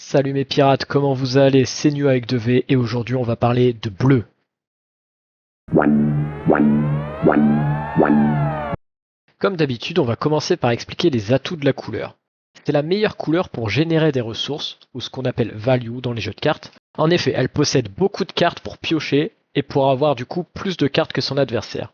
Salut mes pirates, comment vous allez? C'est Nu avec 2V et aujourd'hui on va parler de bleu. Comme d'habitude, on va commencer par expliquer les atouts de la couleur. C'est la meilleure couleur pour générer des ressources, ou ce qu'on appelle value dans les jeux de cartes. En effet, elle possède beaucoup de cartes pour piocher et pour avoir du coup plus de cartes que son adversaire.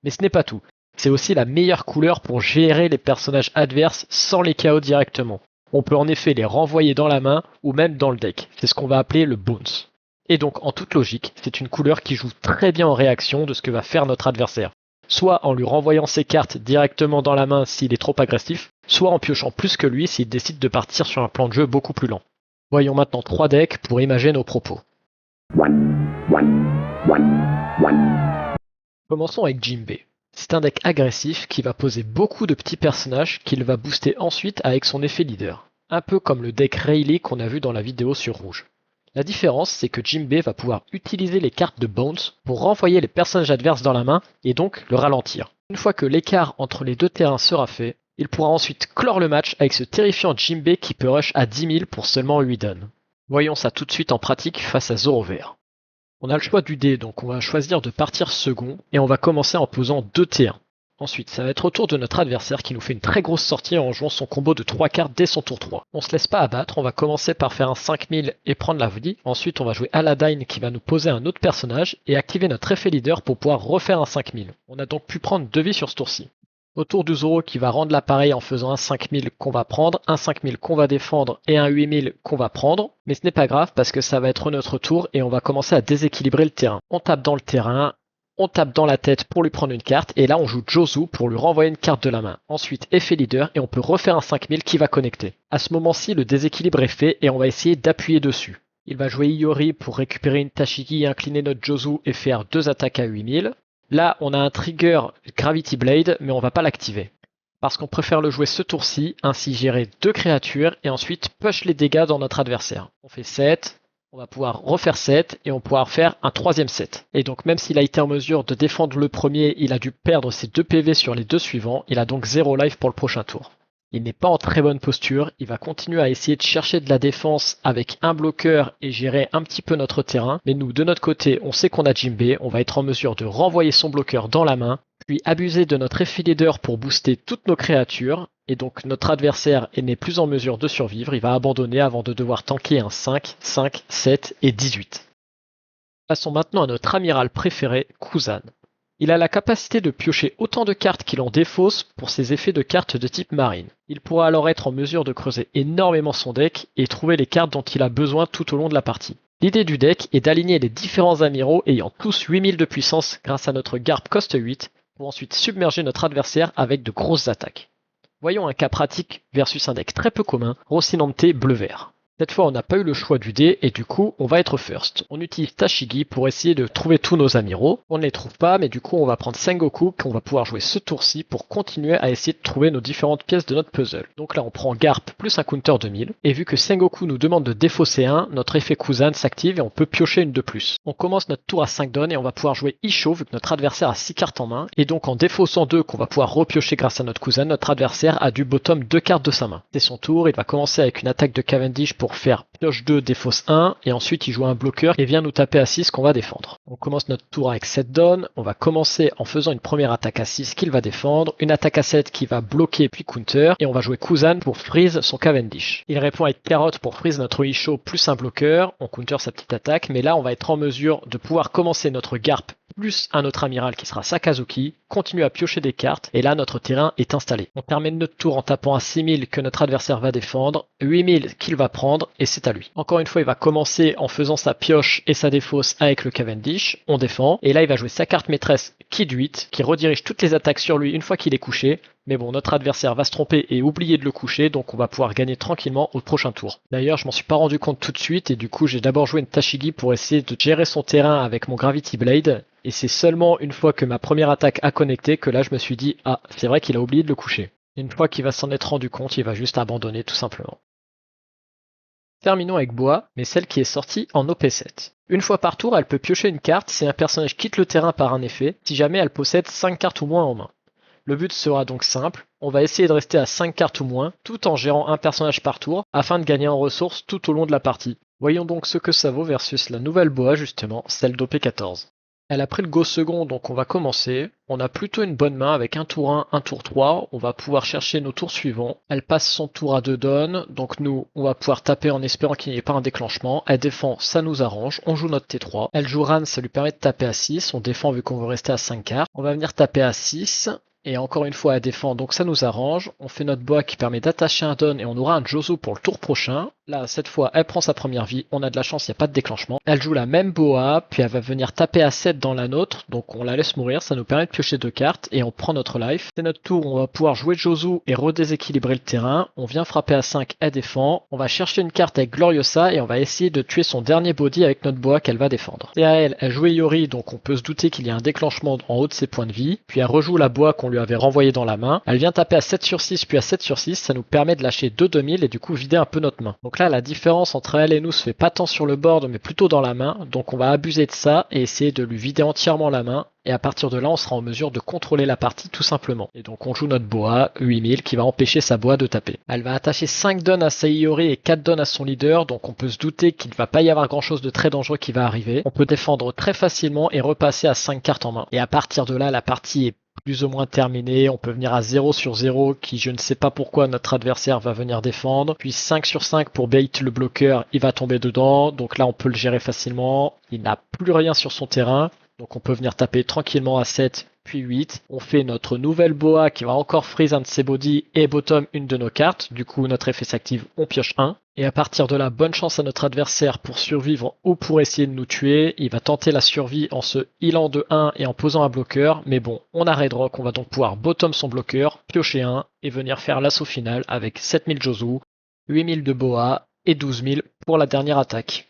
Mais ce n'est pas tout. C'est aussi la meilleure couleur pour gérer les personnages adverses sans les KO directement. On peut en effet les renvoyer dans la main ou même dans le deck. C'est ce qu'on va appeler le bounce. Et donc en toute logique, c'est une couleur qui joue très bien en réaction de ce que va faire notre adversaire. Soit en lui renvoyant ses cartes directement dans la main s'il est trop agressif, soit en piochant plus que lui s'il décide de partir sur un plan de jeu beaucoup plus lent. Voyons maintenant 3 decks pour imager nos propos. Commençons avec Jinbe. C'est un deck agressif qui va poser beaucoup de petits personnages qu'il va booster ensuite avec son effet leader. Un peu comme le deck Rayleigh qu'on a vu dans la vidéo sur rouge. La différence, c'est que Jinbe va pouvoir utiliser les cartes de bounce pour renvoyer les personnages adverses dans la main et donc le ralentir. Une fois que l'écart entre les deux terrains sera fait, il pourra ensuite clore le match avec ce terrifiant Jinbe qui peut rush à 10 000 pour seulement 8 dons. Voyons ça tout de suite en pratique face à Zorover. On a le choix du dé, donc on va choisir de partir second et on va commencer en posant 2 T1. Ensuite, ça va être au tour de notre adversaire qui nous fait une très grosse sortie en jouant son combo de 3 cartes dès son tour 3. On se laisse pas abattre, on va commencer par faire un 5000 et prendre la vie. Ensuite, on va jouer Aladdin qui va nous poser un autre personnage et activer notre effet leader pour pouvoir refaire un 5000. On a donc pu prendre 2 vies sur ce tour-ci. Au tour du Zoro qui va rendre l'appareil en faisant un 5000 qu'on va prendre, un 5000 qu'on va défendre et un 8000 qu'on va prendre. Mais ce n'est pas grave parce que ça va être notre tour et on va commencer à déséquilibrer le terrain. On tape dans le terrain, on tape dans la tête pour lui prendre une carte et là on joue Jozu pour lui renvoyer une carte de la main. Ensuite effet leader et on peut refaire un 5000 qui va connecter. À ce moment-ci le déséquilibre est fait et on va essayer d'appuyer dessus. Il va jouer Iori pour récupérer une Tashigi, incliner notre Jozu et faire 2 attaques à 8000. Là, on a un trigger Gravity Blade, mais on va pas l'activer. Parce qu'on préfère le jouer ce tour-ci, ainsi gérer 2 créatures et ensuite push les dégâts dans notre adversaire. On fait 7, on va pouvoir refaire 7 et on va pouvoir faire un 3ème 7. Et donc même s'il a été en mesure de défendre le premier, il a dû perdre ses 2 PV sur les 2 suivants, il a donc 0 life pour le prochain tour. Il n'est pas en très bonne posture, il va continuer à essayer de chercher de la défense avec un bloqueur et gérer un petit peu notre terrain, mais nous de notre côté on sait qu'on a Jinbe, on va être en mesure de renvoyer son bloqueur dans la main, puis abuser de notre effet leader pour booster toutes nos créatures, et donc notre adversaire n'est plus en mesure de survivre, il va abandonner avant de devoir tanker un 5, 5, 7 et 18. Passons maintenant à notre amiral préféré, Kuzan. Il a la capacité de piocher autant de cartes qu'il en défausse pour ses effets de cartes de type marine. Il pourra alors être en mesure de creuser énormément son deck et trouver les cartes dont il a besoin tout au long de la partie. L'idée du deck est d'aligner les différents amiraux ayant tous 8000 de puissance grâce à notre Garp cost 8 pour ensuite submerger notre adversaire avec de grosses attaques. Voyons un cas pratique versus un deck très peu commun, Rocinante bleu-vert. Cette fois on n'a pas eu le choix du dé et du coup on va être first. On utilise Tashigi pour essayer de trouver tous nos amiraux. On ne les trouve pas mais du coup on va prendre Sengoku qu'on va pouvoir jouer ce tour-ci pour continuer à essayer de trouver nos différentes pièces de notre puzzle. Donc là on prend Garp plus un counter 2000 et vu que Sengoku nous demande de défausser un, notre effet Kuzan s'active et on peut piocher une de plus. On commence notre tour à 5 dons et on va pouvoir jouer Isho vu que notre adversaire a 6 cartes en main et donc en défaussant 2 qu'on va pouvoir repiocher grâce à notre Kuzan, notre adversaire a du bottom 2 cartes de sa main. C'est son tour, il va commencer avec une attaque de Cavendish pour faire pioche 2, défausse 1, et ensuite il joue un bloqueur et vient nous taper à 6 qu'on va défendre. On commence notre tour avec 7 dons, on va commencer en faisant une première attaque à 6 qu'il va défendre, une attaque à 7 qui va bloquer puis counter, et on va jouer Kuzan pour freeze son Cavendish. Il répond avec carotte pour freeze notre Isho plus un bloqueur, on counter sa petite attaque, mais là on va être en mesure de pouvoir commencer notre Garp plus un autre amiral qui sera Sakazuki, continue à piocher des cartes, et là notre terrain est installé. On termine notre tour en tapant à 6000 que notre adversaire va défendre, 8000 qu'il va prendre, et c'est à lui. Encore une fois, il va commencer en faisant sa pioche et sa défausse avec le Cavendish, on défend, et là il va jouer sa carte maîtresse Kid 8, qui redirige toutes les attaques sur lui une fois qu'il est couché, mais bon, notre adversaire va se tromper et oublier de le coucher, donc on va pouvoir gagner tranquillement au prochain tour. D'ailleurs, je m'en suis pas rendu compte tout de suite, et du coup j'ai d'abord joué une Tashigi pour essayer de gérer son terrain avec mon Gravity Blade, et c'est seulement une fois que ma première attaque a connecté que là je me suis dit « Ah, c'est vrai qu'il a oublié de le coucher ». Une fois qu'il va s'en être rendu compte, il va juste abandonner tout simplement. Terminons avec Boa, mais celle qui est sortie en OP7. Une fois par tour, elle peut piocher une carte si un personnage quitte le terrain par un effet, si jamais elle possède 5 cartes ou moins en main. Le but sera donc simple, on va essayer de rester à 5 cartes ou moins, tout en gérant un personnage par tour, afin de gagner en ressources tout au long de la partie. Voyons donc ce que ça vaut versus la nouvelle boa justement, celle d'OP14. Elle a pris le go second, donc on va commencer. On a plutôt une bonne main avec un tour 1, un tour 3. On va pouvoir chercher nos tours suivants. Elle passe son tour à 2 donnes, donc nous, on va pouvoir taper en espérant qu'il n'y ait pas un déclenchement. Elle défend, ça nous arrange. On joue notre T3. Elle joue Ran, ça lui permet de taper à 6. On défend vu qu'on veut rester à 5 cartes. On va venir taper à 6. Et encore une fois, elle défend, donc ça nous arrange. On fait notre boa qui permet d'attacher un don et on aura un Jozo pour le tour prochain. Là, cette fois, elle prend sa première vie. On a de la chance, il n'y a pas de déclenchement. Elle joue la même boa, puis elle va venir taper à 7 dans la nôtre. Donc on la laisse mourir, ça nous permet de piocher 2 cartes et on prend notre life. C'est notre tour, on va pouvoir jouer Jozo et redéséquilibrer le terrain. On vient frapper à 5, elle défend. On va chercher une carte avec Gloriosa et on va essayer de tuer son dernier body avec notre boa qu'elle va défendre. Et à elle jouait Yori, donc on peut se douter qu'il y a un déclenchement en haut de ses points de vie. Puis elle rejoue la boa qu'on lui avait renvoyée dans la main. Elle vient taper à 7 sur 6 puis à 7 sur 6. Ça nous permet de lâcher 2 2000 et du coup vider un peu notre main. Donc là, la différence entre elle et nous se fait pas tant sur le board mais plutôt dans la main. Donc on va abuser de ça et essayer de lui vider entièrement la main. Et à partir de là, on sera en mesure de contrôler la partie tout simplement. Et donc on joue notre boa, 8000, qui va empêcher sa boa de taper. Elle va attacher 5 dons à sa Iori et 4 dons à son leader, donc on peut se douter qu'il ne va pas y avoir grand chose de très dangereux qui va arriver. On peut défendre très facilement et repasser à 5 cartes en main. Et à partir de là, la partie est plus ou moins terminée. On peut venir à 0 sur 0, qui je ne sais pas pourquoi notre adversaire va venir défendre. Puis 5 sur 5 pour bait le bloqueur, il va tomber dedans. Donc là, on peut le gérer facilement. Il n'a plus rien sur son terrain. Donc on peut venir taper tranquillement à 7, puis 8. On fait notre nouvelle boa qui va encore freeze un de ses bodies et bottom une de nos cartes. Du coup, notre effet s'active, on pioche 1. Et à partir de là, bonne chance à notre adversaire pour survivre ou pour essayer de nous tuer. Il va tenter la survie en se healant de 1 et en posant un bloqueur. Mais bon, on a Red Rock, on va donc pouvoir bottom son bloqueur, piocher 1 et venir faire l'assaut final avec 7000 Jozu, 8000 de boa et 12000 pour la dernière attaque.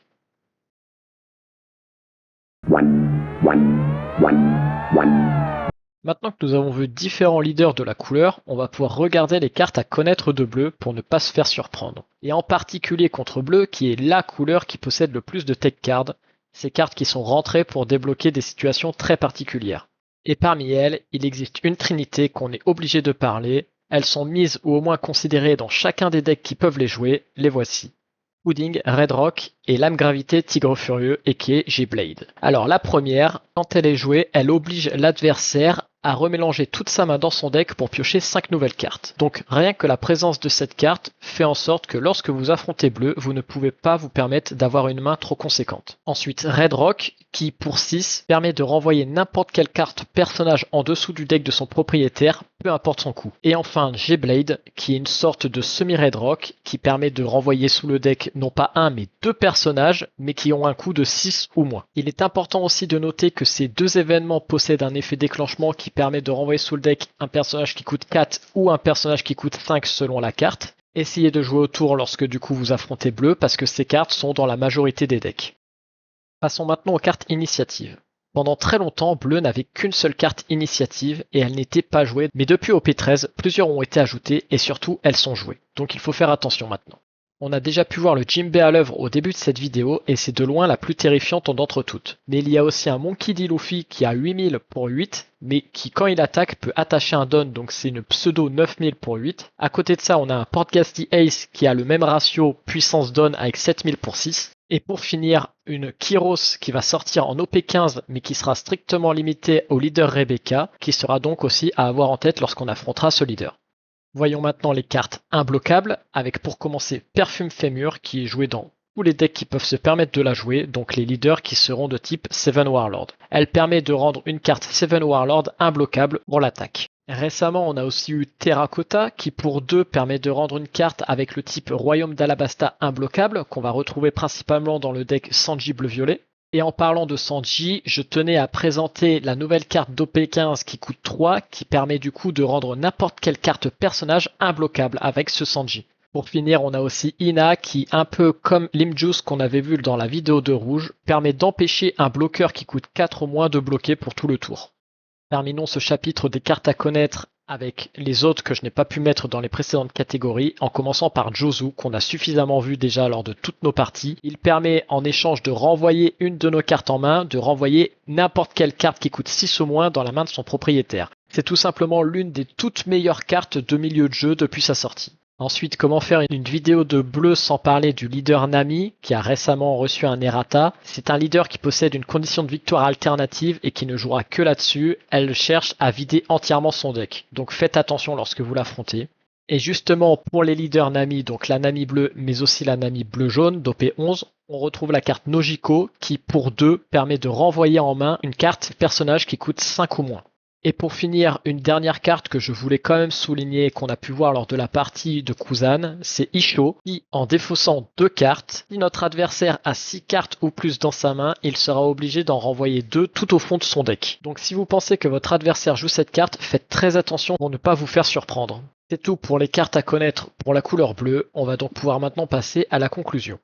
Maintenant que nous avons vu différents leaders de la couleur, on va pouvoir regarder les cartes à connaître de bleu pour ne pas se faire surprendre. Et en particulier contre bleu qui est la couleur qui possède le plus de tech cards, ces cartes qui sont rentrées pour débloquer des situations très particulières. Et parmi elles, il existe une trinité qu'on est obligé de parler, elles sont mises ou au moins considérées dans chacun des decks qui peuvent les jouer, les voici. Pudding, Red Rock et Lame Gravité Tigre Furieux et qui est G-Blade. Alors la première, quand elle est jouée, elle oblige l'adversaire à remélanger toute sa main dans son deck pour piocher 5 nouvelles cartes. Donc rien que la présence de cette carte fait en sorte que lorsque vous affrontez bleu, vous ne pouvez pas vous permettre d'avoir une main trop conséquente. Ensuite Red Rock qui pour 6 permet de renvoyer n'importe quelle carte personnage en dessous du deck de son propriétaire, peu importe son coût. Et enfin G-Blade qui est une sorte de semi-Red Rock qui permet de renvoyer sous le deck non pas un mais 2 personnages mais qui ont un coût de 6 ou moins. Il est important aussi de noter que ces deux événements possèdent un effet déclenchement qui permet de renvoyer sous le deck un personnage qui coûte 4 ou un personnage qui coûte 5 selon la carte. Essayez de jouer au tour lorsque du coup vous affrontez bleu parce que ces cartes sont dans la majorité des decks. Passons maintenant aux cartes initiatives. Pendant très longtemps, bleu n'avait qu'une seule carte initiative et elle n'était pas jouée, mais depuis OP13, plusieurs ont été ajoutées et surtout elles sont jouées. Donc il faut faire attention maintenant. On a déjà pu voir le Jinbe à l'œuvre au début de cette vidéo et c'est de loin la plus terrifiante d'entre toutes. Mais il y a aussi un Monkey D. Luffy qui a 8000 pour 8, mais qui quand il attaque peut attacher un don, donc c'est une pseudo 9000 pour 8. À côté de ça, on a un Portghast Ace qui a le même ratio puissance don avec 7000 pour 6. Et pour finir, une Kyros qui va sortir en OP15 mais qui sera strictement limitée au leader Rebecca, qui sera donc aussi à avoir en tête lorsqu'on affrontera ce leader. Voyons maintenant les cartes imbloquables, avec pour commencer Perfume Fémur qui est joué dans tous les decks qui peuvent se permettre de la jouer, donc les leaders qui seront de type Seven Warlord. Elle permet de rendre une carte Seven Warlord imbloquable pour l'attaque. Récemment, on a aussi eu Terracotta qui pour 2 permet de rendre une carte avec le type Royaume d'Alabasta imbloquable, qu'on va retrouver principalement dans le deck Sanji bleu-violet. Et en parlant de Sanji, je tenais à présenter la nouvelle carte d'OP15 qui coûte 3, qui permet du coup de rendre n'importe quelle carte personnage imbloquable avec ce Sanji. Pour finir, on a aussi Ina qui, un peu comme Limjuice qu'on avait vu dans la vidéo de Rouge, permet d'empêcher un bloqueur qui coûte 4 ou moins de bloquer pour tout le tour. Terminons ce chapitre des cartes à connaître avec les autres que je n'ai pas pu mettre dans les précédentes catégories, en commençant par Jozu, qu'on a suffisamment vu déjà lors de toutes nos parties. Il permet, en échange de renvoyer une de nos cartes en main, de renvoyer n'importe quelle carte qui coûte 6 ou moins dans la main de son propriétaire. C'est tout simplement l'une des toutes meilleures cartes de milieu de jeu depuis sa sortie. Ensuite, comment faire une vidéo de bleu sans parler du leader Nami, qui a récemment reçu un errata. C'est un leader qui possède une condition de victoire alternative et qui ne jouera que là-dessus. Elle cherche à vider entièrement son deck, donc faites attention lorsque vous l'affrontez. Et justement, pour les leaders Nami, donc la Nami bleue, mais aussi la Nami bleu-jaune, dopé 11, on retrouve la carte Nojiko, qui pour 2 permet de renvoyer en main une carte personnage qui coûte 5 ou moins. Et pour finir, une dernière carte que je voulais quand même souligner qu'on a pu voir lors de la partie de Kuzan, c'est Isho, qui en défaussant 2 cartes, si notre adversaire a 6 cartes ou plus dans sa main, il sera obligé d'en renvoyer 2 tout au fond de son deck. Donc si vous pensez que votre adversaire joue cette carte, faites très attention pour ne pas vous faire surprendre. C'est tout pour les cartes à connaître pour la couleur bleue, on va donc pouvoir maintenant passer à la conclusion.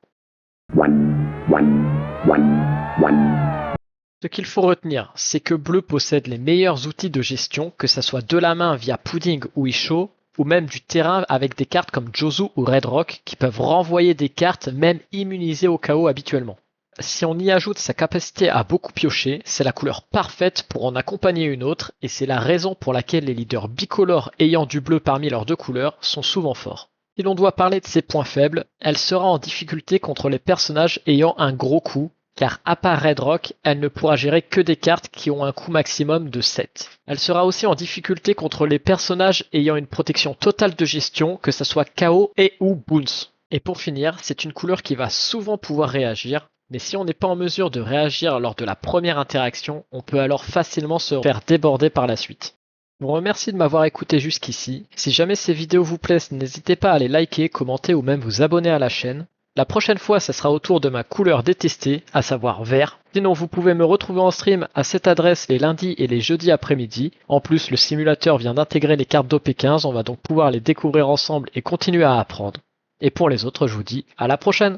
Ce qu'il faut retenir, c'est que Bleu possède les meilleurs outils de gestion, que ce soit de la main via Pudding ou Isho, ou même du terrain avec des cartes comme Jozu ou Red Rock qui peuvent renvoyer des cartes même immunisées au chaos habituellement. Si on y ajoute sa capacité à beaucoup piocher, c'est la couleur parfaite pour en accompagner une autre, et c'est la raison pour laquelle les leaders bicolores ayant du bleu parmi leurs 2 couleurs sont souvent forts. Si l'on doit parler de ses points faibles, elle sera en difficulté contre les personnages ayant un gros coût, car à part Red Rock, elle ne pourra gérer que des cartes qui ont un coût maximum de 7. Elle sera aussi en difficulté contre les personnages ayant une protection totale de gestion, que ce soit KO et ou Bounce. Et pour finir, c'est une couleur qui va souvent pouvoir réagir, mais si on n'est pas en mesure de réagir lors de la première interaction, on peut alors facilement se faire déborder par la suite. Je vous remercie de m'avoir écouté jusqu'ici. Si jamais ces vidéos vous plaisent, n'hésitez pas à les liker, commenter ou même vous abonner à la chaîne. La prochaine fois, ça sera au tour de ma couleur détestée, à savoir vert. Sinon, vous pouvez me retrouver en stream à cette adresse les lundis et les jeudis après-midi. En plus, le simulateur vient d'intégrer les cartes d'OP15, on va donc pouvoir les découvrir ensemble et continuer à apprendre. Et pour les autres, je vous dis à la prochaine!